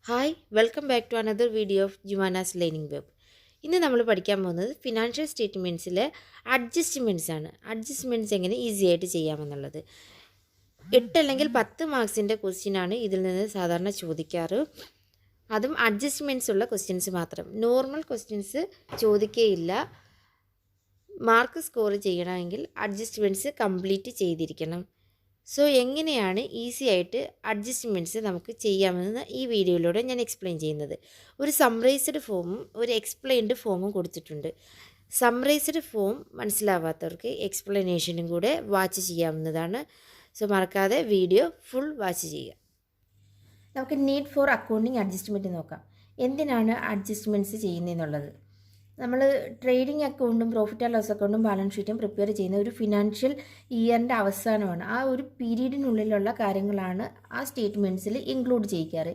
Hi welcome back to another video of Juana's learning web. ഇന്ന് നമ്മൾ പഠിക്കാൻ പോകുന്നത് ഫിനാൻഷ്യൽ സ്റ്റേറ്റ്മെൻറ്റ്സിലെ അഡ്ജസ്റ്റ്മെൻറ്റ്സ് ആണ്. അഡ്ജസ്റ്റ്മെൻറ്റ്സ് എങ്ങനെ ഈസി ആയിട്ട് ചെയ്യാമെന്നുള്ളത് 8 അല്ലെങ്കിൽ 10 മാർക്സിൻ്റെ ക്വസ്റ്റ്യനാണ് ഇതിൽ നിന്ന് സാധാരണ ചോദിക്കാറ്. അതും അഡ്ജസ്റ്റ്മെൻറ്റ്സ് ഉള്ള ക്വസ്റ്റ്യൻസ് മാത്രം. നോർമൽ ക്വസ്റ്റ്യൻസ് ചോദിക്കുകയില്ല. മാർക്ക് സ്കോർ ചെയ്യണമെങ്കിൽ അഡ്ജസ്റ്റ്മെൻറ്റ്സ് കംപ്ലീറ്റ് ചെയ്തിരിക്കണം. സോ എങ്ങനെയാണ് ഈസി ആയിട്ട് അഡ്ജസ്റ്റ്മെൻറ്റ്സ് നമുക്ക് ചെയ്യാമെന്ന് ഈ വീഡിയോയിലൂടെ ഞാൻ എക്സ്പ്ലെയിൻ ചെയ്യുന്നത്. ഒരു സമ്മറൈസ്ഡ് ഫോമും ഒരു എക്സ്പ്ലെയിൻഡ് ഫോമും കൊടുത്തിട്ടുണ്ട്. സമ്മറൈസ്ഡ് ഫോം മനസ്സിലാവാത്തവർക്ക് എക്സ്പ്ലനേഷനും കൂടെ വാച്ച് ചെയ്യാവുന്നതാണ്. സോ മറക്കാതെ വീഡിയോ ഫുൾ വാച്ച് ചെയ്യുക. നമുക്ക് നീഡ് ഫോർ അക്കൗണ്ടിങ് അഡ്ജസ്റ്റ്മെൻറ്റ് നോക്കാം. എന്തിനാണ് അഡ്ജസ്റ്റ്മെൻറ്റ്സ് ചെയ്യുന്നതെന്നുള്ളത്. നമ്മൾ ട്രേഡിംഗ് അക്കൗണ്ടും പ്രോഫിറ്റ് ആൻഡ് ലോസ് അക്കൗണ്ടും ബാലൻസ് ഷീറ്റും പ്രിപ്പയർ ചെയ്യുന്ന ഒരു ഫിനാൻഷ്യൽ ഇയറിൻ്റെ അവസാനമാണ്. ആ ഒരു പീരീഡിനുള്ളിലുള്ള കാര്യങ്ങളാണ് ആ സ്റ്റേറ്റ്മെൻറ്റ്സിൽ ഇൻക്ലൂഡ് ചെയ്യിക്കാറ്.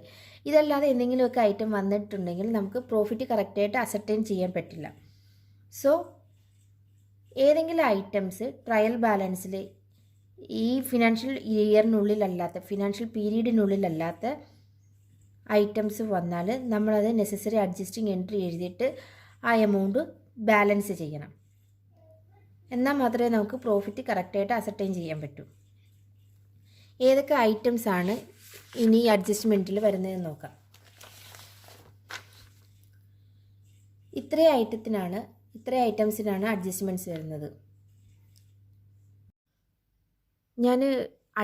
ഇതല്ലാതെ എന്തെങ്കിലുമൊക്കെ ഐറ്റം വന്നിട്ടുണ്ടെങ്കിൽ നമുക്ക് പ്രോഫിറ്റ് കറക്റ്റായിട്ട് അസർട്ടൈൻ ചെയ്യാൻ പറ്റില്ല. സോ ഏതെങ്കിലും ഐറ്റംസ് ട്രയൽ ബാലൻസിൽ ഈ ഫിനാൻഷ്യൽ ഇയറിനുള്ളിലല്ലാത്ത ഫിനാൻഷ്യൽ പീരീഡിനുള്ളിലല്ലാത്ത ഐറ്റംസ് വന്നാൽ നമ്മളത് നെസസറി അഡ്ജസ്റ്റിംഗ് എൻട്രി എഴുതിയിട്ട് ആ എമൗണ്ട് ബാലൻസ് ചെയ്യണം. എന്നാൽ മാത്രമേ നമുക്ക് പ്രോഫിറ്റ് കറക്റ്റായിട്ട് അസർട്ടൈൻ ചെയ്യാൻ പറ്റൂ. ഏതൊക്കെ ഐറ്റംസ് ആണ് ഇനി അഡ്ജസ്റ്റ്മെൻറ്റിൽ വരുന്നതെന്ന് നോക്കാം. ഇത്ര ഐറ്റംസിനാണ് അഡ്ജസ്റ്റ്മെൻറ്റ്സ് വരുന്നത്. ഞാൻ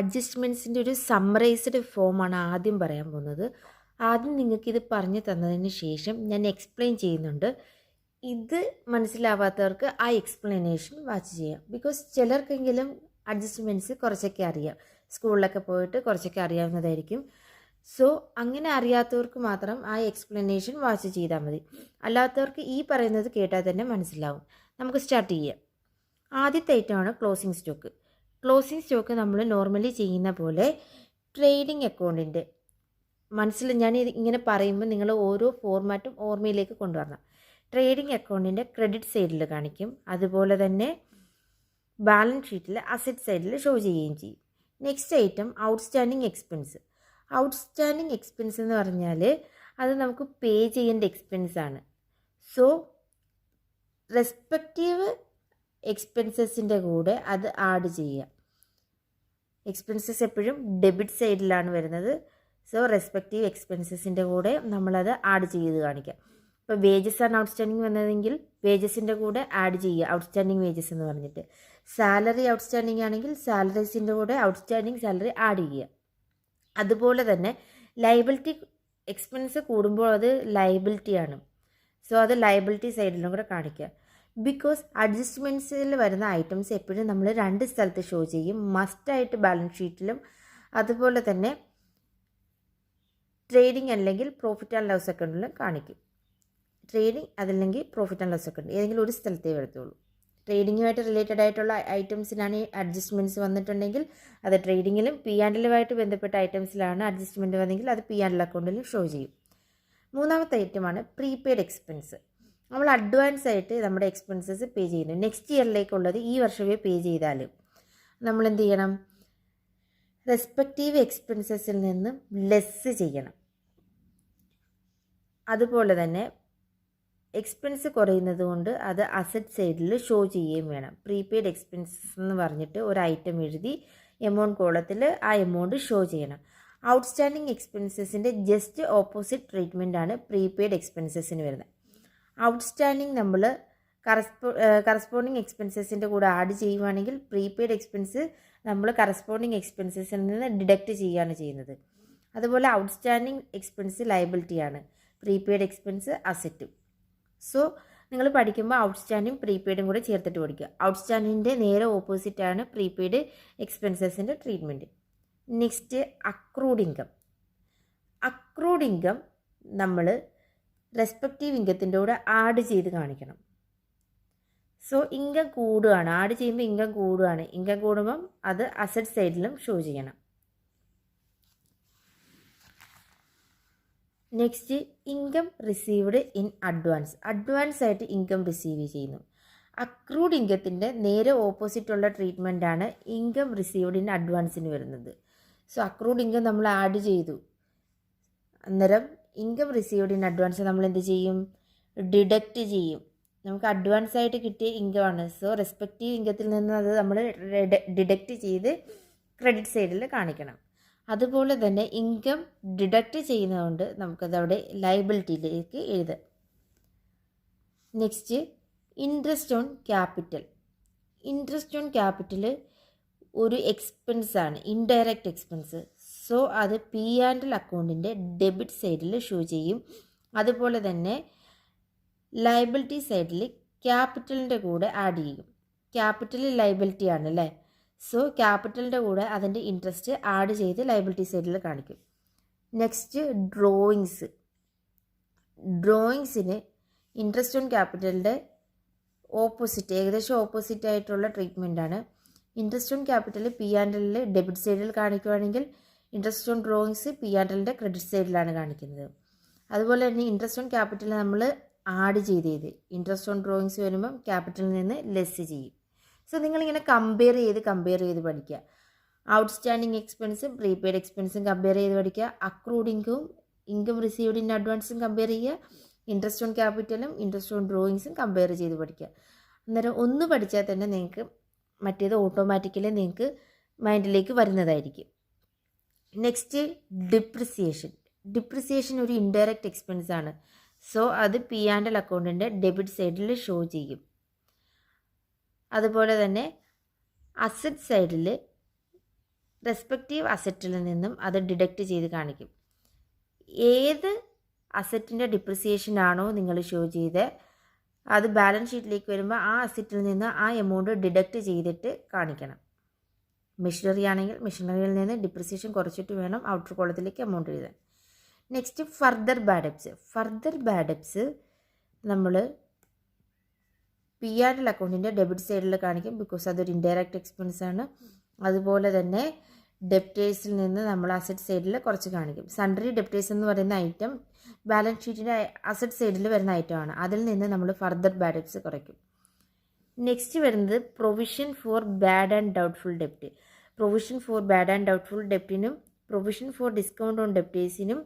അഡ്ജസ്റ്റ്മെൻറ്റ്സിൻ്റെ ഒരു സമ്മറൈസ്ഡ് ഫോമാണ് ആദ്യം പറയാൻ പോകുന്നത്. ആദ്യം നിങ്ങൾക്കിത് പറഞ്ഞു തന്നതിന് ശേഷം ഞാൻ എക്സ്പ്ലെയിൻ ചെയ്യുന്നുണ്ട്. ഇത് മനസ്സിലാവാത്തവർക്ക് ആ എക്സ്പ്ലനേഷൻ വാച്ച് ചെയ്യാം. ബിക്കോസ് ചിലർക്കെങ്കിലും അഡ്ജസ്റ്റ്മെൻറ്റ്സ് കുറച്ചൊക്കെ അറിയാം, സ്കൂളിലൊക്കെ പോയിട്ട് കുറച്ചൊക്കെ അറിയാവുന്നതായിരിക്കും. സോ അങ്ങനെ അറിയാത്തവർക്ക് മാത്രം ആ എക്സ്പ്ലനേഷൻ വാച്ച് ചെയ്താൽ മതി. അല്ലാത്തവർക്ക് ഈ പറയുന്നത് കേട്ടാൽ തന്നെ മനസ്സിലാവും. നമുക്ക് സ്റ്റാർട്ട് ചെയ്യാം. ആദ്യത്തെ ഐറ്റമാണ് ക്ലോസിംഗ് സ്റ്റോക്ക്. ക്ലോസിംഗ് സ്റ്റോക്ക് നമ്മൾ നോർമലി ചെയ്യുന്ന പോലെ ട്രേഡിംഗ് അക്കൗണ്ടിൻ്റെ ഞാൻ ഇങ്ങനെ പറയുമ്പോൾ നിങ്ങൾ ഓരോ ഫോർമാറ്റും ഓർമ്മയിലേക്ക് കൊണ്ടുവരണം. ട്രേഡിംഗ് അക്കൗണ്ടിൻ്റെ ക്രെഡിറ്റ് സൈഡിൽ കാണിക്കും, അതുപോലെ തന്നെ ബാലൻസ് ഷീറ്റിൽ അസറ്റ് സൈഡിൽ ഷോ ചെയ്യുകയും ചെയ്യും. Next item outstanding expense. Outstanding expense എന്ന് പറഞ്ഞാൽ അത് നമുക്ക് പേ ചെയ്യേണ്ട എക്സ്പെൻസ് ആണ്. സോ റെസ്പെക്റ്റീവ് എക്സ്പെൻസസിൻ്റെ കൂടെ അത് ആഡ് ചെയ്യുക. എക്സ്പെൻസസ് എപ്പോഴും ഡെബിറ്റ് സൈഡിലാണ് വരുന്നത്. സോ റെസ്പെക്റ്റീവ് എക്സ്പെൻസസിൻ്റെ കൂടെ നമ്മളത് ആഡ് ചെയ്ത് കാണിക്കാം. ഇപ്പോൾ വേജസ് ആണ് ഔട്ട്സ്റ്റാൻഡിങ് വന്നതെങ്കിൽ വേജസിൻ്റെ കൂടെ ആഡ് ചെയ്യുക ഔട്ട്സ്റ്റാൻഡിങ് വേജസ് എന്ന് പറഞ്ഞിട്ട്. സാലറി ഔട്ട്സ്റ്റാൻഡിങ് ആണെങ്കിൽ സാലറീസിൻ്റെ കൂടെ ഔട്ട്സ്റ്റാൻഡിങ് സാലറി ആഡ് ചെയ്യുക. അതുപോലെ തന്നെ ലയബിലിറ്റി എക്സ്പെൻസ് കൂടുമ്പോൾ അത് ലയബിലിറ്റിയാണ്. സോ അത് ലയബിലിറ്റി സൈഡിലും കൂടെ കാണിക്കുക. ബിക്കോസ് അഡ്ജസ്റ്റ്മെൻറ്റ്സിൽ വരുന്ന ഐറ്റംസ് എപ്പോഴും നമ്മൾ 2 സ്ഥലത്ത് ഷോ ചെയ്യും. മസ്റ്റായിട്ട് ബാലൻസ് ഷീറ്റിലും അതുപോലെ തന്നെ ട്രേഡിംഗ് അല്ലെങ്കിൽ പ്രോഫിറ്റ് ആൻഡ് ലോസ് അക്കൗണ്ടിലും കാണിക്കും. ട്രേഡിംഗ് അതല്ലെങ്കിൽ പ്രോഫിറ്റ് ആൻഡ് ലോസ് അക്കൗണ്ട് ഏതെങ്കിലും ഒരു സ്ഥലത്തേ വരത്തുള്ളൂ. ട്രേഡിങ്ങുമായിട്ട് റിലേറ്റഡ് ആയിട്ടുള്ള ഐറ്റംസിനാണ് ഈ അഡ്ജസ്റ്റ്മെൻറ്റ്സ് വന്നിട്ടുണ്ടെങ്കിൽ അത് ട്രേഡിങ്ങിലും P&Lലുമായിട്ട് ബന്ധപ്പെട്ട ഐറ്റംസിലാണ് അഡ്ജസ്റ്റ്മെൻറ്റ് വന്നെങ്കിൽ അത് P&L അക്കൗണ്ടിലും ഷോ ചെയ്യും. മൂന്നാമത്തെ ഐറ്റമാണ് പ്രീപെയ്ഡ് എക്സ്പെൻസ്. നമ്മൾ അഡ്വാൻസ് ആയിട്ട് നമ്മുടെ എക്സ്പെൻസസ് പേ ചെയ്യുന്നു. നെക്സ്റ്റ് ഇയറിലേക്കുള്ളത് ഈ വർഷമേ പേ ചെയ്താൽ നമ്മൾ എന്ത് ചെയ്യണം? റെസ്പെക്റ്റീവ് എക്സ്പെൻസസിൽ നിന്ന് ലെസ് ചെയ്യണം. അതുപോലെ തന്നെ എക്സ്പെൻസ് കുറയുന്നത് കൊണ്ട് അത് അസറ്റ് സൈഡിൽ ഷോ ചെയ്യുകയും വേണം. പ്രീപെയ്ഡ് എക്സ്പെൻസസ് എന്ന് പറഞ്ഞിട്ട് ഒരു ഐറ്റം എഴുതി എമൗണ്ട് കോളത്തിൽ ആ എമൗണ്ട് ഷോ ചെയ്യണം. ഔട്ട്സ്റ്റാൻഡിങ് എക്സ്പെൻസസിൻ്റെ ജസ്റ്റ് ഓപ്പോസിറ്റ് ട്രീറ്റ്മെൻ്റ് ആണ് പ്രീപെയ്ഡ് എക്സ്പെൻസസിന് വരുന്നത്. ഔട്ട്സ്റ്റാൻഡിങ് നമ്മൾ കറസ്പോണ്ടിങ് എക്സ്പെൻസസിൻ്റെ കൂടെ ആഡ് ചെയ്യുവാണെങ്കിൽ പ്രീപെയ്ഡ് എക്സ്പെൻസ് നമ്മൾ കറസ്പോണ്ടിങ് എക്സ്പെൻസസിൽ നിന്ന് ഡിഡക്റ്റ് ചെയ്യുകയാണ് ചെയ്യുന്നത്. അതുപോലെ ഔട്ട്സ്റ്റാൻഡിങ് എക്സ്പെൻസ് ലയബിലിറ്റിയാണ്, പ്രീപെയ്ഡ് എക്സ്പെൻസ് അസറ്റും. സോ നിങ്ങൾ പഠിക്കുമ്പോൾ ഔട്ട്സ്റ്റാൻഡിങ് പ്രീപെയ്ഡും കൂടെ ചേർത്തിട്ട് പഠിക്കുക. ഔട്ട്സ്റ്റാൻഡിങ്ങിൻ്റെ നേരെ ഓപ്പോസിറ്റാണ് പ്രീപെയ്ഡ് എക്സ്പെൻസസിൻ്റെ ട്രീറ്റ്മെൻറ്റ്. Next accrued income. Accrued income നമ്മൾ റെസ്പെക്റ്റീവ് ഇൻകത്തിൻ്റെ കൂടെ ആഡ് ചെയ്ത് കാണിക്കണം. സോ ഇൻകം കൂടുകയാണ്, ആഡ് ചെയ്യുമ്പോൾ ഇൻകം കൂടുകയാണ്. ഇൻകം കൂടുമ്പം അത് അസറ്റ് സൈഡിലും ഷോ ചെയ്യണം. Next income received in advance. Advance ആയിട്ട് ഇൻകം റിസീവ് ചെയ്യുന്നു. അക്രൂഡ് ഇൻകത്തിൻ്റെ നേരെ ഓപ്പോസിറ്റുള്ള ട്രീറ്റ്മെൻറ്റാണ് ഇൻകം റിസീവ്ഡ് ഇൻ അഡ്വാൻസിന് വരുന്നത്. സോ അക്രൂഡ് ഇൻകം നമ്മൾ ആഡ് ചെയ്തു, അന്നേരം ഇൻകം റിസീവ്ഡ് ഇൻ അഡ്വാൻസ് നമ്മൾ എന്ത് ചെയ്യും? ഡിഡക്റ്റ് ചെയ്യും. നമുക്ക് അഡ്വാൻസ് ആയിട്ട് കിട്ടിയ ഇൻകമാണ്. സോ റെസ്പെക്റ്റീവ് ഇൻകത്തിൽ നിന്ന് അത് നമ്മൾ ഡിഡക്റ്റ് ചെയ്ത് ക്രെഡിറ്റ് സൈഡിൽ കാണിക്കണം. അതുപോലെ തന്നെ ഇൻകം ഡിഡക്റ്റ് ചെയ്യുന്നതുകൊണ്ട് നമുക്കതവിടെ ലയബിലിറ്റിയിലേക്ക് എഴുതാം. Next interest on capital. Interest on capital ഒരു എക്സ്പെൻസാണ്, ഇൻഡയറക്റ്റ് എക്സ്പെൻസ്. സോ അത് P&L അക്കൗണ്ടിൻ്റെ ഡെബിറ്റ് സൈഡിൽ ഷോ ചെയ്യും. അതുപോലെ തന്നെ ലയബിലിറ്റി സൈഡിൽ ക്യാപിറ്റലിൻ്റെ കൂടെ ആഡ് ചെയ്യും. ക്യാപിറ്റൽ ലയബിലിറ്റി ആണ് അല്ലേ? സോ ക്യാപിറ്റലിൻ്റെ കൂടെ അതിൻ്റെ ഇൻട്രസ്റ്റ് ആഡ് ചെയ്ത് ലയബിലിറ്റി സൈഡിൽ കാണിക്കും. Next drawings. ഡ്രോയിങ്സിന് ഇൻട്രസ്റ്റ് ഓൺ ക്യാപിറ്റലിൻ്റെ ഓപ്പോസിറ്റ്, ഏകദേശം ഓപ്പോസിറ്റ് ആയിട്ടുള്ള ട്രീറ്റ്മെൻ്റ് ആണ്. Interest on capital P&L debit സൈഡിൽ കാണിക്കുകയാണെങ്കിൽ ഇൻട്രസ്റ്റ് ഓൺ ഡ്രോയിങ്സ് P&Lൻ്റെ ക്രെഡിറ്റ് സൈഡിലാണ് കാണിക്കുന്നത്. അതുപോലെ തന്നെ ഇൻട്രസ്റ്റ് ഓൺ ക്യാപിറ്റൽ നമ്മൾ ആഡ് ചെയ്ത് ഇൻട്രസ്റ്റ് ഓൺ ഡ്രോയിങ്സ് വരുമ്പം ക്യാപിറ്റലിൽ നിന്ന് ലെസ് ചെയ്യും. സോ നിങ്ങളിങ്ങനെ കമ്പയർ ചെയ്ത് പഠിക്കുക. ഔട്ട്സ്റ്റാൻഡിങ് എക്സ്പെൻസും പ്രീപെയ്ഡ് എക്സ്പെൻസും കമ്പയർ ചെയ്ത് പഠിക്കുക. അക്രൂഡ് ഇൻകം റിസീവ്ഡ് ഇൻ അഡ്വാൻസും കമ്പയർ ചെയ്യുക. ഇൻട്രസ്റ്റ് ഓൺ ക്യാപിറ്റലും ഇൻട്രസ്റ്റ് ഓൺ ഡ്രോയിങ്സും കമ്പയർ ചെയ്ത് പഠിക്കുക. അന്നേരം ഒന്ന് പഠിച്ചാൽ തന്നെ നിങ്ങൾക്ക് മറ്റേത് ഓട്ടോമാറ്റിക്കലി നിങ്ങൾക്ക് മൈൻഡിലേക്ക് വരുന്നതായിരിക്കും. Next depreciation. ഡിപ്രിസിയേഷൻ ഒരു ഇൻഡയറക്റ്റ് എക്സ്പെൻസ് ആണ്. സോ അത് P&L അക്കൗണ്ടിൻ്റെ ഡെബിറ്റ് സൈഡിൽ ഷോ ചെയ്യും. അതുപോലെ തന്നെ അസറ്റ് സൈഡിൽ റെസ്പെക്റ്റീവ് അസറ്റിൽ നിന്നും അത് ഡിഡക്റ്റ് ചെയ്ത് കാണിക്കും. ഏത് അസറ്റിൻ്റെ ഡിപ്രിസിയേഷൻ ആണോ നിങ്ങൾ ഷോ ചെയ്ത് അത് ബാലൻസ് ഷീറ്റിലേക്ക് വരുമ്പോൾ ആ അസറ്റിൽ നിന്ന് ആ എമൗണ്ട് ഡിഡക്റ്റ് ചെയ്തിട്ട് കാണിക്കണം. മെഷീനറി ആണെങ്കിൽ മെഷീനറിയിൽ നിന്ന് ഡിപ്രിസിയേഷൻ കുറച്ചിട്ട് വേണം ഔട്ടർ കോളത്തിലേക്ക് എമൗണ്ട് എഴുതാൻ. Next further bad debts. Further bad debts നമ്മൾ P&L അക്കൗണ്ടിൻ്റെ ഡെബിറ്റ് സൈഡിൽ കാണിക്കും, ബിക്കോസ് അതൊരു ഇൻഡയറക്റ്റ് എക്സ്പെൻസ് ആണ്. അതുപോലെ തന്നെ ഡെപ്റ്റേഴ്സിൽ നിന്ന് നമ്മൾ അസറ്റ് സൈഡിൽ കുറച്ച് കാണിക്കും. സൺഡറി ഡെപ്റ്റേഴ്സ് എന്ന് പറയുന്ന ഐറ്റം ബാലൻസ് ഷീറ്റിൻ്റെ അസറ്റ് സൈഡിൽ വരുന്ന ഐറ്റമാണ്. അതിൽ നിന്ന് നമ്മൾ ഫർദർ ബാഡ് ഡെബ്റ്റ്സ് കുറയ്ക്കും. നെക്സ്റ്റ് വരുന്നത് provision for bad and doubtful ഡെപ്റ്റ്. Provision for bad and doubtful ഡെപ്റ്റിനും പ്രൊവിഷൻ ഫോർ ഡിസ്കൗണ്ട് ഓൺ ഡെപ്റ്റേഴ്സിനും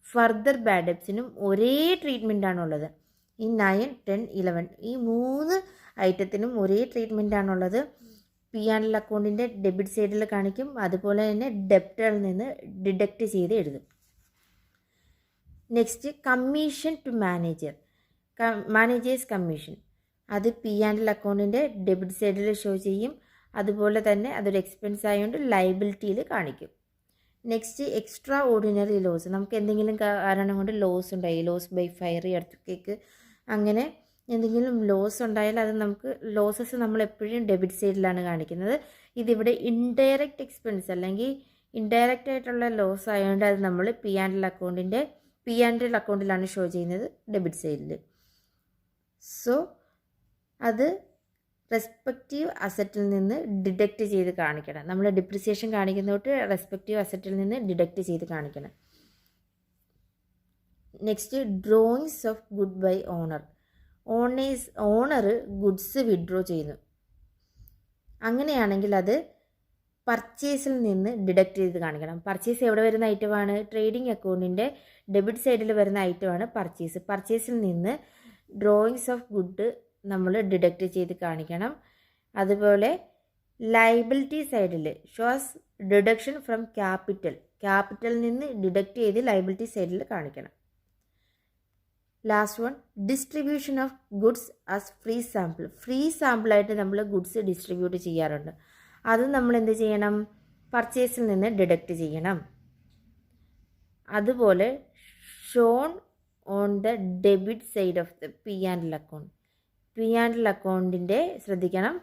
ഫർദർ ബാഡ് ഡെപ്റ്റ്സിനും ഒരേ ട്രീറ്റ്മെൻ്റ് ആണുള്ളത്. ഈ 9, 10, 11 ഈ 3 ഐറ്റത്തിനും ഒരേ ട്രീറ്റ്മെൻ്റ് ആണുള്ളത്. P&L അക്കൗണ്ടിൻ്റെ ഡെബിറ്റ് സൈഡിൽ കാണിക്കും. അതുപോലെ തന്നെ ഡെപ്റ്ററിൽ നിന്ന് ഡിഡക്റ്റ് ചെയ്ത് എഴുതും. Next commission to managers commission. അത് P&L അക്കൗണ്ടിൻ്റെ ഡെബിറ്റ് സൈഡിൽ ഷോ ചെയ്യും. അതുപോലെ തന്നെ അതൊരു എക്സ്പെൻസ് ആയതുകൊണ്ട് ലയബിലിറ്റിയിൽ കാണിക്കും. Next extraordinary loss. നമുക്ക് എന്തെങ്കിലും കാരണം കൊണ്ട് ലോസ് ഉണ്ടായി, ലോസ് ബൈ ഫയർ, എർത്ത് അങ്ങനെ എന്തെങ്കിലും ലോസ് ഉണ്ടായാൽ അത് നമുക്ക് ലോസസ് നമ്മൾ എപ്പോഴും ഡെബിറ്റ് സൈഡിലാണ് കാണിക്കുന്നത്. ഇതിവിടെ ഇൻഡയറക്റ്റ് എക്സ്പെൻസ് അല്ലെങ്കിൽ ഇൻഡയറക്റ്റ് ആയിട്ടുള്ള ലോസ് ആയതുകൊണ്ട് അത് നമ്മൾ P&L അക്കൗണ്ടിലാണ് ഷോ ചെയ്യുന്നത് ഡെബിറ്റ് സൈഡിൽ. സോ അത് റെസ്പെക്റ്റീവ് അസറ്റിൽ നിന്ന് ഡിഡക്റ്റ് ചെയ്ത് കാണിക്കണം. നമ്മൾ ഡിപ്രിസിയേഷൻ കാണിക്കുന്നതൊട്ട് റെസ്പെക്റ്റീവ് അസറ്റിൽ നിന്ന് ഡിഡക്റ്റ് ചെയ്ത് കാണിക്കണം. Next drawings of good by owner. Owner goods withdraw ചെയ്യുന്നു. അങ്ങനെയാണെങ്കിൽ അത് പർച്ചേസിൽ നിന്ന് ഡിഡക്റ്റ് ചെയ്ത് കാണിക്കണം. പർച്ചേസ് എവിടെ വരുന്ന ഐറ്റമാണ്? ട്രേഡിംഗ് അക്കൗണ്ടിൻ്റെ ഡെബിറ്റ് സൈഡിൽ വരുന്ന ഐറ്റമാണ് പർച്ചേസ്. പർച്ചേസിൽ നിന്ന് ഡ്രോയിങ്സ് ഓഫ് ഗുഡ് നമ്മൾ ഡിഡക്റ്റ് ചെയ്ത് കാണിക്കണം. അതുപോലെ ലയബിലിറ്റി സൈഡിൽ ഷോസ് ഡിഡക്ഷൻ ഫ്രം ക്യാപിറ്റലിൽ നിന്ന് ഡിഡക്റ്റ് ചെയ്ത് ലയബിലിറ്റി സൈഡിൽ കാണിക്കണം. Last one distribution of goods as free sample. Free സാമ്പിളായിട്ട് നമ്മൾ ഗുഡ്സ് ഡിസ്ട്രിബ്യൂട്ട് ചെയ്യാറുണ്ട്. അത് നമ്മൾ എന്ത് ചെയ്യണം? പർച്ചേസിൽ നിന്ന് ഡിഡക്റ്റ് ചെയ്യണം. അതുപോലെ shown on the debit side of the P&L account. P&L അക്കൗണ്ടിൻ്റെ ശ്രദ്ധിക്കണം,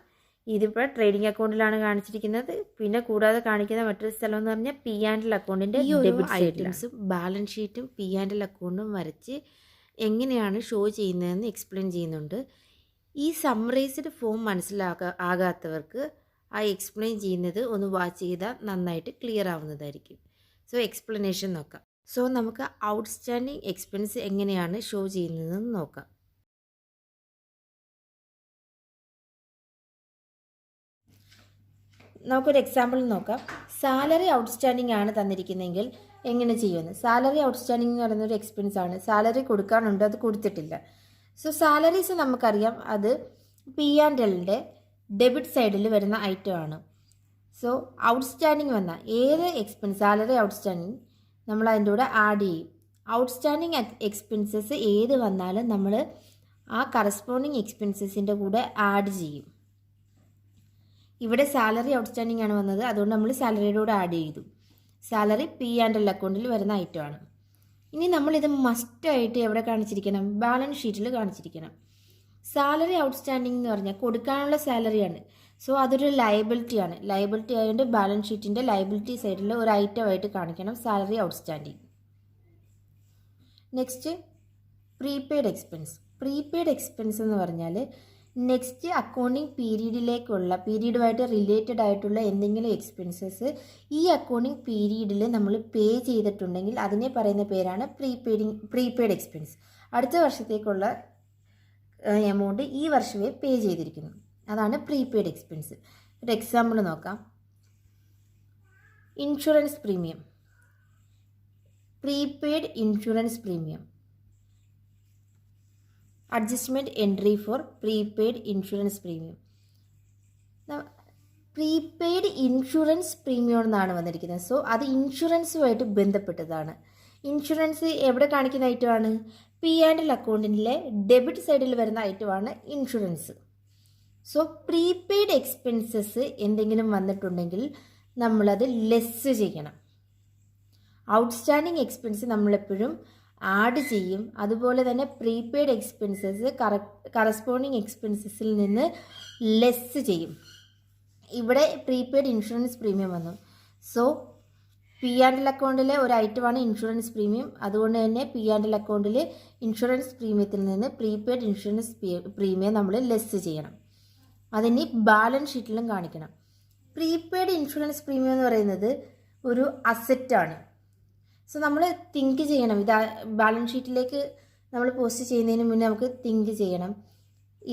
ഇതിപ്പോൾ ട്രേഡിംഗ് അക്കൗണ്ടിലാണ് കാണിച്ചിരിക്കുന്നത്. പിന്നെ കൂടാതെ കാണിക്കുന്ന മറ്റൊരു സ്ഥലം എന്ന് പറഞ്ഞാൽ P&L അക്കൗണ്ടിൻ്റെ ഡെബിറ്റ് ഐറ്റംസും ബാലൻസ് ഷീറ്റും P&L അക്കൗണ്ടും വരച്ച് എങ്ങനെയാണ് ഷോ ചെയ്യുന്നതെന്ന് എക്സ്പ്ലെയിൻ ചെയ്യുന്നുണ്ട്. ഈ സമ്മറൈസ്ഡ് ഫോം ആകാത്തവർക്ക് ആ എക്സ്പ്ലെയിൻ ചെയ്യുന്നത് ഒന്ന് വാച്ച് ചെയ്താൽ നന്നായിട്ട് ക്ലിയർ ആവുന്നതായിരിക്കും. സോ എക്സ്പ്ലനേഷൻ നോക്കാം. സോ നമുക്ക് ഔട്ട്സ്റ്റാൻഡിങ് എക്സ്പെൻസ് എങ്ങനെയാണ് ഷോ ചെയ്യുന്നതെന്ന് നോക്കാം. നമുക്കൊരു എക്സാമ്പിൾ നോക്കാം. സാലറി ഔട്ട്സ്റ്റാൻഡിങ് ആണ് തന്നിരിക്കുന്നതെങ്കിൽ എങ്ങനെ ചെയ്യുമെന്ന്. സാലറി ഔട്ട്സ്റ്റാൻഡിംഗ് എന്ന് പറയുന്ന ഒരു എക്സ്പെൻസ് ആണ്. സാലറി കൊടുക്കാനുണ്ട്, അത് കൊടുത്തിട്ടില്ല. സോ സാലറീസ് നമുക്കറിയാം, അത് P&Lൻ്റെ ഡെബിറ്റ് സൈഡിൽ വരുന്ന ഐറ്റം ആണ്. സോ ഔട്ട്സ്റ്റാൻഡിംഗ് വന്ന ഏത് എക്സ്പെൻസ്, സാലറി ഔട്ട്സ്റ്റാൻഡിംഗ് നമ്മൾ അതിൻ്റെ കൂടെ ആഡ് ചെയ്യും. ഔട്ട്സ്റ്റാൻഡിംഗ് എക്സ്പെൻസസ് ഏത് വന്നാലും നമ്മൾ ആ കറസ്പോണ്ടിങ് എക്സ്പെൻസസിൻ്റെ കൂടെ ആഡ് ചെയ്യും. ഇവിടെ സാലറി ഔട്ട്സ്റ്റാൻഡിംഗ് ആണ് വന്നത്, അതുകൊണ്ട് നമ്മൾ സാലറിയുടെ കൂടെ ആഡ് ചെയ്തു. സാലറി P&L അക്കൗണ്ടിൽ വരുന്ന ഐറ്റമാണ്. ഇനി നമ്മളിത് മസ്റ്റായിട്ട് എവിടെ കാണിച്ചിരിക്കണം? ബാലൻസ് ഷീറ്റിൽ കാണിച്ചിരിക്കണം. സാലറി ഔട്ട്സ്റ്റാൻഡിംഗ് എന്ന് പറഞ്ഞാൽ കൊടുക്കാനുള്ള സാലറിയാണ്. സോ അതൊരു ലയബിലിറ്റിയാണ്. ലയബിലിറ്റി ആയതുകൊണ്ട് ബാലൻസ് ഷീറ്റിൻ്റെ ലയബിലിറ്റി സൈഡിൽ ഒരു ഐറ്റമായിട്ട് കാണിക്കണം salary outstanding. Next prepaid expense. Prepaid expense എന്ന് പറഞ്ഞാൽ നെക്സ്റ്റ് അക്കൗണ്ടിങ് പീരീഡുമായിട്ട് റിലേറ്റഡ് ആയിട്ടുള്ള എന്തെങ്കിലും എക്സ്പെൻസസ് ഈ അക്കൗണ്ടിങ് പീരീഡിൽ നമ്മൾ പേ ചെയ്തിട്ടുണ്ടെങ്കിൽ അതിനെ പറയുന്ന പേരാണ് പ്രീപെയ്ഡ് എക്സ്പെൻസ്. അടുത്ത വർഷത്തേക്കുള്ള എമൗണ്ട് ഈ വർഷമേ പേ ചെയ്തിരിക്കുന്നു, അതാണ് പ്രീപെയ്ഡ് എക്സ്പെൻസ്. ഒരു എക്സാമ്പിൾ നോക്കാം. Insurance premium, prepaid insurance premium, adjustment entry four prepaid insurance premium. Prepaid insurance premium എന്നാണ് വന്നിരിക്കുന്നത്. സോ അത് ഇൻഷുറൻസുമായിട്ട് ബന്ധപ്പെട്ടതാണ്. ഇൻഷുറൻസ് എവിടെ കാണിക്കുന്ന ഐറ്റമാണ്? P&L അക്കൗണ്ടിലെ ഡെബിറ്റ് സൈഡിൽ വരുന്ന ഐറ്റമാണ് ഇൻഷുറൻസ്. സോ പ്രീപെയ്ഡ് എക്സ്പെൻസസ് എന്തെങ്കിലും വന്നിട്ടുണ്ടെങ്കിൽ നമ്മളത് ലെസ് ചെയ്യണം. ഔട്ട്സ്റ്റാൻഡിങ് എക്സ്പെൻസ് നമ്മളെപ്പോഴും ആഡ് ചെയ്യും. അതുപോലെ തന്നെ പ്രീപെയ്ഡ് എക്സ്പെൻസസ് കറസ്പോണ്ടിങ് എക്സ്പെൻസസിൽ നിന്ന് ലെസ് ചെയ്യും. ഇവിടെ പ്രീപെയ്ഡ് ഇൻഷുറൻസ് പ്രീമിയം വന്നു. സോ P&L അക്കൗണ്ടിലെ ഒരു ഐറ്റമാണ് ഇൻഷുറൻസ് പ്രീമിയം. അതുകൊണ്ട് തന്നെ P&L അക്കൗണ്ടിൽ ഇൻഷുറൻസ് പ്രീമിയത്തിൽ നിന്ന് പ്രീപെയ്ഡ് ഇൻഷുറൻസ് പ്രീമിയം നമ്മൾ ലെസ് ചെയ്യണം. അതിന് ബാലൻസ് ഷീറ്റിലും കാണിക്കണം. പ്രീപെയ്ഡ് ഇൻഷുറൻസ് പ്രീമിയം എന്ന് പറയുന്നത് ഒരു അസറ്റാണ്. സോ നമ്മൾ തിങ്ക് ചെയ്യണം, ഇത് ബാലൻസ് ഷീറ്റിലേക്ക് നമ്മൾ പോസ്റ്റ് ചെയ്യുന്നതിന് മുന്നേ നമുക്ക് തിങ്ക് ചെയ്യണം,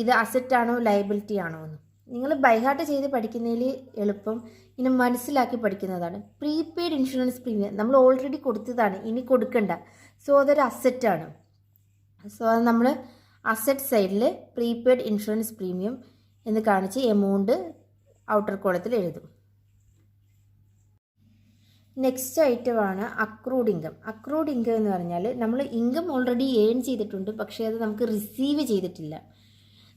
ഇത് അസറ്റാണോ ലയബിലിറ്റി ആണോ എന്ന്. നിങ്ങൾ ബൈഹാർട്ട് ചെയ്ത് പഠിക്കുന്നതിൽ എളുപ്പം ഇനി മനസ്സിലാക്കി പഠിക്കുന്നതാണ്. പ്രീപെയ്ഡ് ഇൻഷുറൻസ് പ്രീമിയം നമ്മൾ ഓൾറെഡി കൊടുത്തതാണ്, ഇനി കൊടുക്കണ്ട. സോ അതൊരു അസറ്റാണ്. സോ അത് നമ്മൾ അസറ്റ് സൈഡിൽ പ്രീപെയ്ഡ് ഇൻഷുറൻസ് പ്രീമിയം എന്ന് കാണിച്ച് എമൗണ്ട് ഔട്ടർ കോളത്തിൽ എഴുതും. നെക്സ്റ്റ് ഐറ്റമാണ് അക്രൂഡ് ഇൻകം. അക്രൂഡ് ഇൻകം എന്ന് പറഞ്ഞാൽ നമ്മൾ ഇൻകം ഓൾറെഡി ഏൺ ചെയ്തിട്ടുണ്ട്, പക്ഷേ അത് നമുക്ക് റിസീവ് ചെയ്തിട്ടില്ല.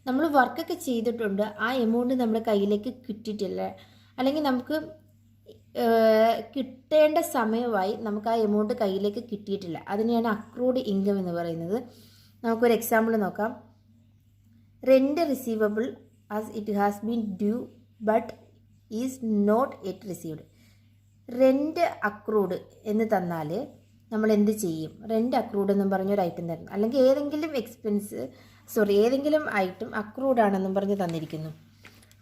നമ്മൾ വർക്കൊക്കെ ചെയ്തിട്ടുണ്ട്, ആ എമൗണ്ട് നമ്മുടെ കയ്യിലേക്ക് കിട്ടിയിട്ടില്ല, അല്ലെങ്കിൽ നമുക്ക് കിട്ടേണ്ട സമയമായി നമുക്ക് ആ എമൗണ്ട് കയ്യിലേക്ക് കിട്ടിയിട്ടില്ല. അതിനെയാണ് അക്രൂഡ് ഇൻകം എന്ന് പറയുന്നത്. നമുക്കൊരു എക്സാമ്പിൾ നോക്കാം. Rent receivable as it has been due but is not yet received. Rent accrued എന്ന് തന്നാൽ നമ്മൾ എന്ത് ചെയ്യും? റെൻറ്റ് അക്രൂഡ് എന്നും പറഞ്ഞൊരു ഐറ്റം തരണം, അല്ലെങ്കിൽ ഏതെങ്കിലും ഐറ്റം അക്രൂഡ് ആണെന്നും പറഞ്ഞ് തന്നിരിക്കുന്നു.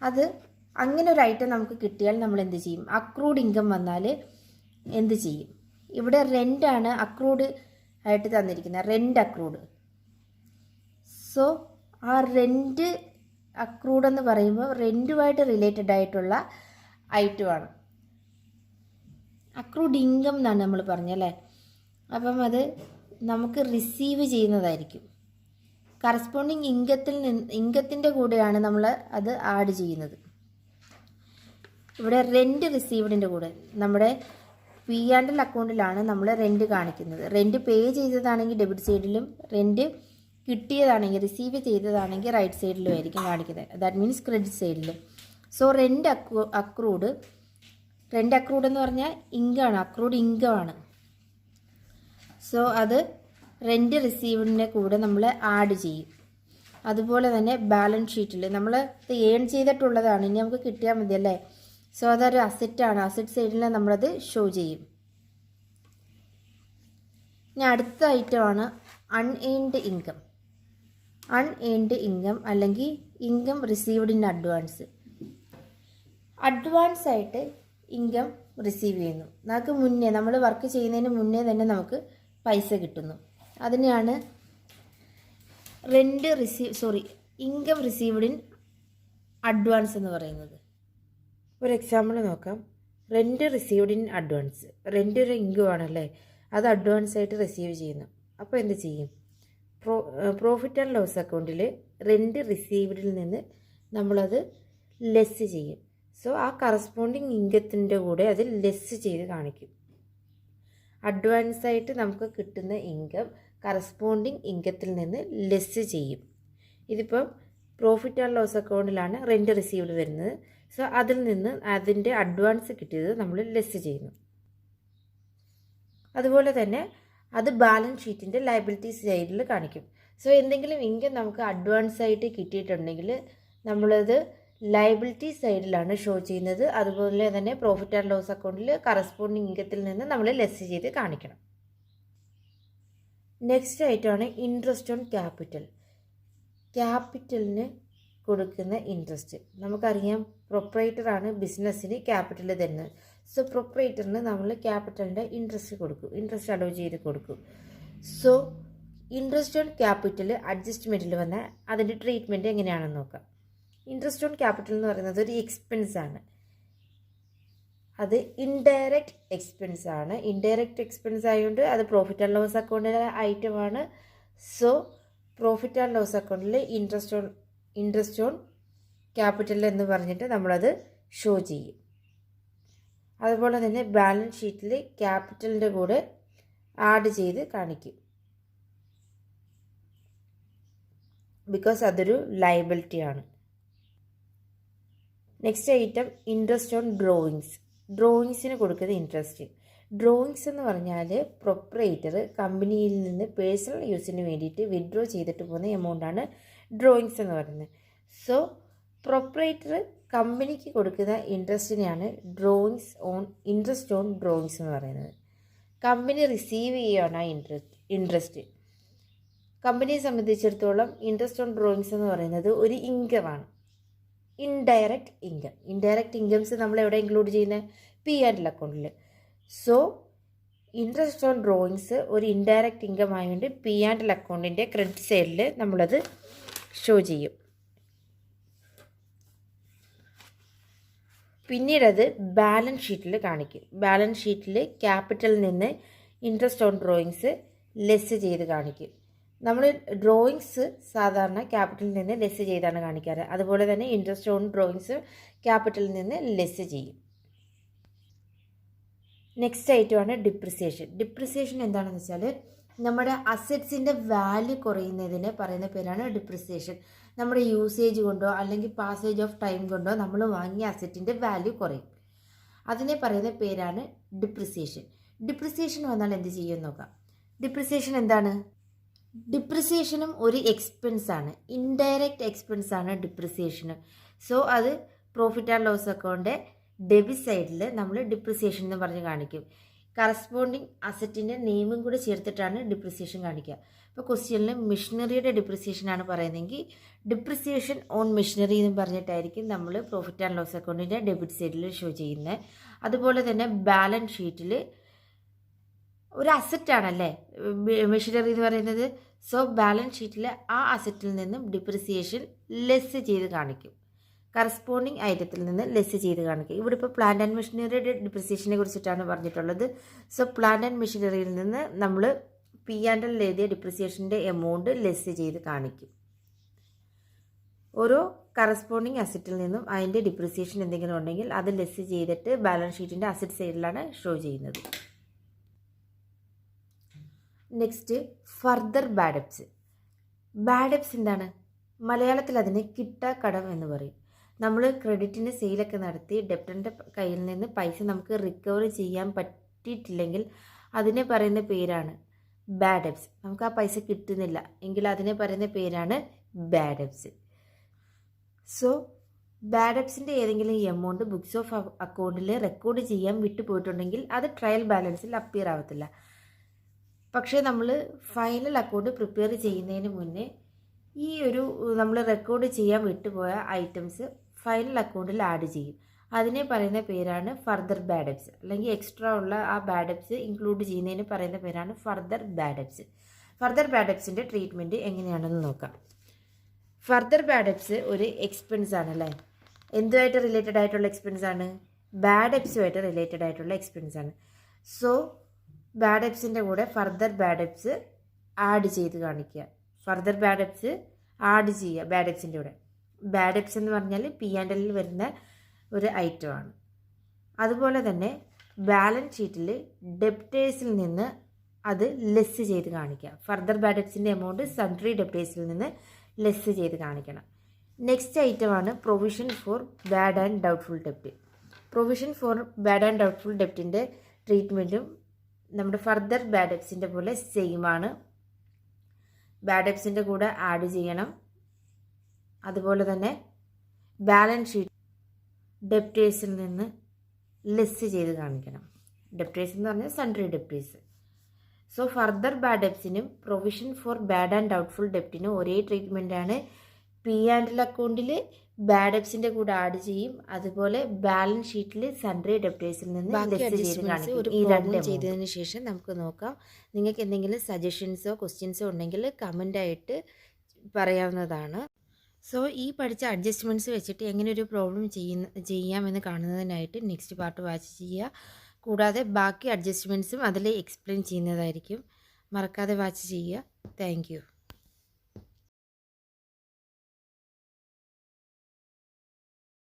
അത് അങ്ങനെ ഒരു ഐറ്റം നമുക്ക് കിട്ടിയാൽ നമ്മൾ എന്ത് ചെയ്യും? അക്രൂഡ് ഇൻകം വന്നാൽ എന്ത് ചെയ്യും? ഇവിടെ റെൻ്റാണ് അക്രൂഡ് ആയിട്ട് തന്നിരിക്കുന്നത്, റെൻറ്റ് അക്രൂഡ്. സോ ആ റെൻറ്റ് അക്രൂഡ് എന്ന് പറയുമ്പോൾ റെൻറ്റുമായിട്ട് റിലേറ്റഡ് ആയിട്ടുള്ള ഐറ്റമാണ്. അക്രൂഡ് ഇൻകം എന്നാണ് നമ്മൾ പറഞ്ഞല്ലേ. അപ്പം അത് നമുക്ക് റിസീവ് ചെയ്യുന്നതായിരിക്കും. കറസ്പോണ്ടിങ് ഇൻകത്തിൻ്റെ കൂടെയാണ് നമ്മൾ അത് ആഡ് ചെയ്യുന്നത്. ഇവിടെ റെൻറ്റ് റിസീവ്ഡിൻ്റെ കൂടെ നമ്മുടെ P&L അക്കൗണ്ടിലാണ് നമ്മൾ റെൻറ്റ് കാണിക്കുന്നത്. റെൻറ്റ് പേ ചെയ്തതാണെങ്കിൽ ഡെബിറ്റ് സൈഡിലും, റെൻറ്റ് കിട്ടിയതാണെങ്കിൽ റിസീവ് ചെയ്തതാണെങ്കിൽ റൈറ്റ് സൈഡിലും ആയിരിക്കും കാണിക്കുന്നത്. ദാറ്റ് മീൻസ് ക്രെഡിറ്റ് സൈഡിലും. സോ റെൻറ്റ് അക്രൂഡ് എന്ന് പറഞ്ഞാൽ ഇൻകമാണ്, അക്രൂഡ് ഇൻകമാണ്. സോ അത് റെൻറ്റ് റിസീവ്ഡിൻ്റെ കൂടെ നമ്മൾ ആഡ് ചെയ്യും. അതുപോലെ തന്നെ ബാലൻസ് ഷീറ്റിൽ നമ്മൾ ഏൺ ചെയ്തിട്ടുള്ളതാണ്, ഇനി നമുക്ക് കിട്ടിയാൽ മതിയല്ലേ. സോ അതൊരു അസറ്റാണ്, അസറ്റ് സൈഡിൽ നമ്മളത് ഷോ ചെയ്യും. ഇനി അടുത്ത ഐറ്റമാണ് അൺഎയിൻഡ് ഇൻകം. അൺഎയിൻഡ് ഇൻകം അല്ലെങ്കിൽ income received in advance. Advance ആയിട്ട് ഇൻകം റിസീവ് ചെയ്യുന്നു. നമുക്ക് മുന്നേ നമ്മൾ വർക്ക് ചെയ്യുന്നതിന് മുന്നേ തന്നെ നമുക്ക് പൈസ കിട്ടുന്നു. അതിനെയാണ് ഇൻകം റിസീവ്ഡ് ഇൻ അഡ്വാൻസ് എന്ന് പറയുന്നത്. ഒരു എക്സാമ്പിൾ നോക്കാം. Rent received in advance. Rent ഒരു ഇൻകം ആണല്ലേ, അത് അഡ്വാൻസ് ആയിട്ട് റിസീവ് ചെയ്യുന്നു. അപ്പോൾ എന്ത് ചെയ്യും? പ്രോഫിറ്റ് ആൻഡ് ലോസ് അക്കൗണ്ടിൽ റെൻറ്റ് റിസീവ്ഡിൽ നിന്ന് നമ്മളത് ലെസ് ചെയ്യും. സോ ആ കറസ്പോണ്ടിങ് ഇൻകത്തിൻ്റെ കൂടെ അത് ലെസ് ചെയ്ത് കാണിക്കും. അഡ്വാൻസ് ആയിട്ട് നമുക്ക് കിട്ടുന്ന ഇൻകം കറസ്പോണ്ടിങ് ഇൻകത്തിൽ നിന്ന് ലെസ് ചെയ്യും. ഇതിപ്പം പ്രോഫിറ്റ് ആൻഡ് ലോസ് അക്കൗണ്ടിലാണ് റെൻറ്റ് റിസീവ്ഡ് വരുന്നത്. സോ അതിൽ നിന്ന് അതിൻ്റെ അഡ്വാൻസ് കിട്ടിയത് നമ്മൾ ലെസ് ചെയ്യുന്നു. അതുപോലെ തന്നെ അത് ബാലൻസ് ഷീറ്റിൻ്റെ ലയബിലിറ്റി സൈഡിൽ കാണിക്കും. സോ എന്തെങ്കിലും ഇൻകം നമുക്ക് അഡ്വാൻസ് ആയിട്ട് കിട്ടിയിട്ടുണ്ടെങ്കിൽ നമ്മളത് ലയബിലിറ്റി സൈഡിലാണ് ഷോ ചെയ്യുന്നത്. അതുപോലെ തന്നെ പ്രോഫിറ്റ് ആൻഡ് ലോസ് അക്കൗണ്ടിൽ കറസ്പോണ്ടിങ് ഇൻകത്തിൽ നിന്ന് നമ്മൾ ലെസ് ചെയ്ത് കാണിക്കണം. നെക്സ്റ്റ് ആയിട്ടാണ് ഇൻട്രസ്റ്റ് ഓൺ ക്യാപിറ്റൽ. ക്യാപിറ്റലിന് കൊടുക്കുന്ന ഇൻട്രസ്റ്റ്. നമുക്കറിയാം പ്രൊപ്പറേറ്ററാണ് ബിസിനസ്സിന് ക്യാപിറ്റൽ തരുന്നത്. സോ പ്രൊപ്പറേറ്ററിന് നമ്മൾ ക്യാപിറ്റലിൻ്റെ ഇൻട്രസ്റ്റ് കൊടുക്കും, ഇൻട്രസ്റ്റ് അലോ ചെയ്ത് കൊടുക്കും. സോ ഇൻട്രസ്റ്റ് ഓൺ ക്യാപിറ്റൽ അഡ്ജസ്റ്റ്മെൻറ്റിൽ വന്നാൽ അതിൻ്റെ ട്രീറ്റ്മെൻറ്റ് എങ്ങനെയാണെന്ന് നോക്കാം. ഇൻട്രസ്റ്റ് ഓൺ ക്യാപിറ്റൽ എന്ന് പറയുന്നത് ഒരു എക്സ്പെൻസ് ആണ്. അത് ഇൻഡയറക്റ്റ് എക്സ്പെൻസ് ആണ്. ഇൻഡയറക്റ്റ് എക്സ്പെൻസ് ആയതുകൊണ്ട് അത് പ്രോഫിറ്റ് ആൻഡ് ലോസ് അക്കൗണ്ടിലെ ഐറ്റമാണ്. സോ പ്രോഫിറ്റ് ആൻഡ് ലോസ് അക്കൗണ്ടിൽ ഇൻട്രസ്റ്റ് ഓൺ ക്യാപിറ്റൽ എന്ന് പറഞ്ഞിട്ട് നമ്മളത് ഷോ ചെയ്യും. അതുപോലെ തന്നെ ബാലൻസ് ഷീറ്റിൽ ക്യാപിറ്റലിൻ്റെ കൂടെ ആഡ് ചെയ്ത് കാണിക്കും. ബിക്കോസ് അതൊരു ലയബിലിറ്റി ആണ്. Next item interest on drawings. ഡ്രോയിങ്സിന് കൊടുക്കുന്ന ഇൻട്രസ്റ്റ്. ഡ്രോയിങ്സ് എന്ന് പറഞ്ഞാൽ പ്രൊപ്പറേറ്റർ കമ്പനിയിൽ നിന്ന് പേഴ്സണൽ യൂസിന് വേണ്ടിയിട്ട് വിഡ്രോ ചെയ്തിട്ട് പോകുന്ന എമൗണ്ടാണ് ഡ്രോയിങ്സ് എന്ന് പറയുന്നത്. സോ പ്രൊപ്പറേറ്റർ കമ്പനിക്ക് കൊടുക്കുന്ന ഇൻട്രസ്റ്റിനെയാണ് ഇൻട്രസ്റ്റ് ഓൺ ഡ്രോയിങ്സ് എന്ന് പറയുന്നത്. കമ്പനി റിസീവ് ചെയ്യുകയാണ് ആ ഇൻട്രസ്റ്റ്. കമ്പനിയെ സംബന്ധിച്ചിടത്തോളം ഇൻട്രസ്റ്റ് ഓൺ ഡ്രോയിങ്സ് എന്ന് പറയുന്നത് ഒരു ഇൻകമാണ്, ഇൻഡയറക്റ്റ് ഇൻകം. ഇൻഡയറക്റ്റ് ഇൻകംസ് നമ്മൾ എവിടെ ഇൻക്ലൂഡ് ചെയ്യുന്നത്? പി ആൻഡ് എൽ അക്കൗണ്ടിൽ. സോ ഇൻട്രസ്റ്റ് ഓൺ ഡ്രോയിങ്സ് ഒരു ഇൻഡയറക്റ്റ് ഇൻകം ആയതുകൊണ്ട് പി ആൻഡ് എൽ അക്കൗണ്ടിൻ്റെ ക്രെഡിറ്റ് സൈഡിൽ നമ്മളത് ഷോ ചെയ്യും. പിന്നീട് അത് ബാലൻസ് ഷീറ്റിൽ കാണിക്കും. ബാലൻസ് ഷീറ്റിൽ ക്യാപിറ്റലിൽ നിന്ന് ഇൻട്രസ്റ്റ് ഓൺ ഡ്രോയിങ്സ് ലെസ് ചെയ്ത് കാണിക്കും. നമ്മൾ ഡ്രോയിങ്സ് സാധാരണ ക്യാപിറ്റലിൽ നിന്ന് ലെസ് ചെയ്താണ് കാണിക്കാറ്. അതുപോലെ തന്നെ ഇൻട്രസ്റ്റ് ഓൺ ഡ്രോയിങ്സ് ക്യാപിറ്റലിൽ നിന്ന് ലെസ് ചെയ്യും. നെക്സ്റ്റ് ഐറ്റമാണ് ഡിപ്രിസിയേഷൻ. ഡിപ്രിസിയേഷൻ എന്താണെന്ന് വെച്ചാൽ നമ്മുടെ അസറ്റ്സിൻ്റെ വാല്യൂ കുറയുന്നതിന് പറയുന്ന പേരാണ് ഡിപ്രിസിയേഷൻ. നമ്മുടെ യൂസേജ് കൊണ്ടോ അല്ലെങ്കിൽ പാസേജ് ഓഫ് ടൈം കൊണ്ടോ നമ്മൾ വാങ്ങിയ അസറ്റിൻ്റെ വാല്യൂ കുറയും. അതിനെ പറയുന്ന പേരാണ് ഡിപ്രിസിയേഷൻ. ഡിപ്രിസിയേഷൻ വന്നാൽ എന്ത് ചെയ്യുമെന്ന് നോക്കാം. ഡിപ്രിസിയേഷൻ എന്താണ്? ഡിപ്രിസിയേഷനും ഒരു എക്സ്പെൻസ് ആണ്, ഇൻഡയറക്റ്റ് എക്സ്പെൻസ് ആണ് ഡിപ്രിസിയേഷനും. സോ അത് profit and loss account debit സൈഡിൽ നമ്മൾ ഡിപ്രിസിയേഷൻ എന്ന് പറഞ്ഞ് കാണിക്കും. കറസ്പോണ്ടിങ് അസറ്റിൻ്റെ നെയിമും കൂടെ ചേർത്തിട്ടാണ് ഡിപ്രിസിയേഷൻ കാണിക്കുക. ഇപ്പോൾ ക്വസ്റ്റ്യനിൽ മെഷീനറിയുടെ ഡിപ്രിസിയേഷനാണ് പറയുന്നതെങ്കിൽ ഡിപ്രിസിയേഷൻ ഓൺ മെഷീനറി എന്ന് പറഞ്ഞിട്ടായിരിക്കും നമ്മൾ പ്രോഫിറ്റ് ആൻഡ് ലോസ് അക്കൗണ്ടിൻ്റെ ഡെബിറ്റ് സൈഡിൽ ഷോ ചെയ്യുന്നത്. അതുപോലെ തന്നെ ബാലൻസ് ഷീറ്റിൽ ഒരു അസറ്റാണല്ലേ മെഷീനറി എന്ന് പറയുന്നത്. സോ ബാലൻസ് ഷീറ്റിൽ ആ അസറ്റിൽ നിന്നും ഡിപ്രിസിയേഷൻ ലെസ് ചെയ്ത് കാണിക്കും, കറസ്പോണ്ടിങ് ഐറ്റത്തിൽ നിന്ന് ലെസ് ചെയ്ത് കാണിക്കും. ഇവിടെ ഇപ്പോൾ പ്ലാന്റ് ആൻഡ് മെഷീനറിയുടെ ഡിപ്രിസിയേഷനെ കുറിച്ചിട്ടാണ് പറഞ്ഞിട്ടുള്ളത്. സോ പ്ലാന്റ് ആൻഡ് മെഷീനറിയിൽ നിന്ന് നമ്മൾ പി ആൻഡ് എൽ എഴുതിയ ഡിപ്രിസിയേഷൻ്റെ എമൗണ്ട് ലെസ് ചെയ്ത് കാണിക്കും. ഓരോ കറസ്പോണ്ടിങ് അസറ്റിൽ നിന്നും അതിൻ്റെ ഡിപ്രിസിയേഷൻ എന്തെങ്കിലും ഉണ്ടെങ്കിൽ അത് ലെസ് ചെയ്തിട്ട് ബാലൻസ് ഷീറ്റിൻ്റെ അസറ്റ് സൈഡിലാണ് ഷോ ചെയ്യുന്നത്. Next further bad debts. Bad debts എന്താണ്? മലയാളത്തിൽ അതിന് കിട്ടാക്കടം എന്ന് പറയും. നമ്മൾ ക്രെഡിറ്റിന് സെയിലൊക്കെ നടത്തി ഡെപ്റ്ററിൻ്റെ കയ്യിൽ നിന്ന് പൈസ നമുക്ക് റിക്കവർ ചെയ്യാൻ പറ്റിയിട്ടില്ലെങ്കിൽ അതിനെ പറയുന്ന പേരാണ് ബാഡ് ഡെബ്റ്റ്സ്. നമുക്ക് ആ പൈസ കിട്ടുന്നില്ല എങ്കിൽ അതിനെ പറയുന്ന പേരാണ് ബാഡ് ഡെബ്റ്റ്സ്. സോ ബാഡ് ഡെബ്റ്റ്സിൻ്റെ ഏതെങ്കിലും എമൗണ്ട് ബുക്സ് ഓഫ് അക്കൗണ്ടിൽ റെക്കോർഡ് ചെയ്യാൻ വിട്ടുപോയിട്ടുണ്ടെങ്കിൽ അത് ട്രയൽ ബാലൻസിൽ അപ്പിയർ ആവത്തില്ല. പക്ഷേ നമ്മൾ ഫൈനൽ അക്കൗണ്ട് പ്രിപ്പയർ ചെയ്യുന്നതിന് മുന്നേ ഈ ഒരു നമ്മൾ റെക്കോർഡ് ചെയ്യാൻ വിട്ടുപോയ ഐറ്റംസ് ഫൈനൽ അക്കൗണ്ടിൽ ആഡ് ചെയ്യും. അതിനെ പറയുന്ന പേരാണ് ഫർദർ ബാഡ് ഡെബ്റ്റ്സ്. അല്ലെങ്കിൽ എക്സ്ട്രാ ഉള്ള ആ ബാഡ് ഡെബ്റ്റ്സ് ഇൻക്ലൂഡ് ചെയ്യുന്നതിന് പറയുന്ന പേരാണ് further bad debts. Further bad ഡെബ്റ്റ്സിൻ്റെ ട്രീറ്റ്മെൻറ്റ് എങ്ങനെയാണെന്ന് നോക്കാം. ഫർദർ ബാഡ് ഡെബ്റ്റ്സ് ഒരു എക്സ്പെൻസ് ആണല്ലേ. എന്തുമായിട്ട് റിലേറ്റഡ് ആയിട്ടുള്ള എക്സ്പെൻസ് ആണ്? ബാഡ് ഡെപ്സുമായിട്ട് റിലേറ്റഡ് ആയിട്ടുള്ള എക്സ്പെൻസ് ആണ്. സോ ബാഡ് ഡെപ്സിൻ്റെ കൂടെ ഫർദർ ബാഡ് ഡെപ്സ് ആഡ് ചെയ്ത് കാണിക്കുക. ഫർദർ ബാഡ് ഡെപ്സ് ആഡ് ചെയ്യുക ബാഡ് ഡെപ്സിൻ്റെ കൂടെ. ബാഡ് ഡെപ്സ് എന്ന് പറഞ്ഞാൽ P&L വരുന്ന ഒരു ഐറ്റമാണ്. അതുപോലെ തന്നെ ബാലൻസ് ഷീറ്റിൽ ഡെപ്റ്റേഴ്സിൽ നിന്ന് അത് ലെസ് ചെയ്ത് കാണിക്കുക. ഫർദർ ബാഡ് ഡെപ്സിൻ്റെ എമൗണ്ട് സൺട്രി ഡെപ്റ്റേഴ്സിൽ നിന്ന് ലെസ് ചെയ്ത് കാണിക്കണം. നെക്സ്റ്റ് ഐറ്റമാണ് provision for bad and doubtful ഡെപ്റ്റ്. Provision for bad and doubtful ഡെപ്റ്റിൻ്റെ ട്രീറ്റ്മെൻറ്റും നമ്മുടെ ഫർദർ ബാഡ് ഡെപ്സിൻ്റെ പോലെ സെയിം ആണ്. ബാഡ് ഡെപ്സിൻ്റെ കൂടെ ആഡ് ചെയ്യണം. അതുപോലെ തന്നെ ബാലൻസ് ഷീറ്റ് ഡെപ്റ്റേഴ്സിൽ നിന്ന് ലെസ് ചെയ്ത് കാണിക്കണം. ഡെപ്റ്റേഴ്സ് എന്ന് പറഞ്ഞാൽ sundry debtors. So further bad ഡെപ്സിനും provision for bad and doubtful ഡെപ്റ്റിനും ഒരേ ട്രീറ്റ്മെൻറ്റാണ്. P&L അക്കൗണ്ടിൽ ബാഡ് ഡെപ്സിൻ്റെ കൂടെ ആഡ് ചെയ്യും. അതുപോലെ ബാലൻസ് ഷീറ്റിൽ സൺട്രി ഡെപ്റ്റേഴ്സിൽ നിന്ന് ചെയ്തതിന് ശേഷം നമുക്ക് നോക്കാം. നിങ്ങൾക്ക് എന്തെങ്കിലും സജഷൻസോ ക്വസ്റ്റ്യൻസോ ഉണ്ടെങ്കിൽ കമൻ്റായിട്ട് പറയാവുന്നതാണ്. സോ ഈ പഠിച്ച അഡ്ജസ്റ്റ്മെൻറ്റ്സ് വെച്ചിട്ട് എങ്ങനെ ഒരു പ്രോബ്ലം ചെയ്യാമെന്ന് കാണുന്നതിനായിട്ട് നെക്സ്റ്റ് പാർട്ട് വാച്ച് ചെയ്യുക. കൂടാതെ ബാക്കി അഡ്ജസ്റ്റ്മെൻറ്റ്സും അതിൽ എക്സ്പ്ലെയിൻ ചെയ്യുന്നതായിരിക്കും. മറക്കാതെ വാച്ച് ചെയ്യുക. Thank you.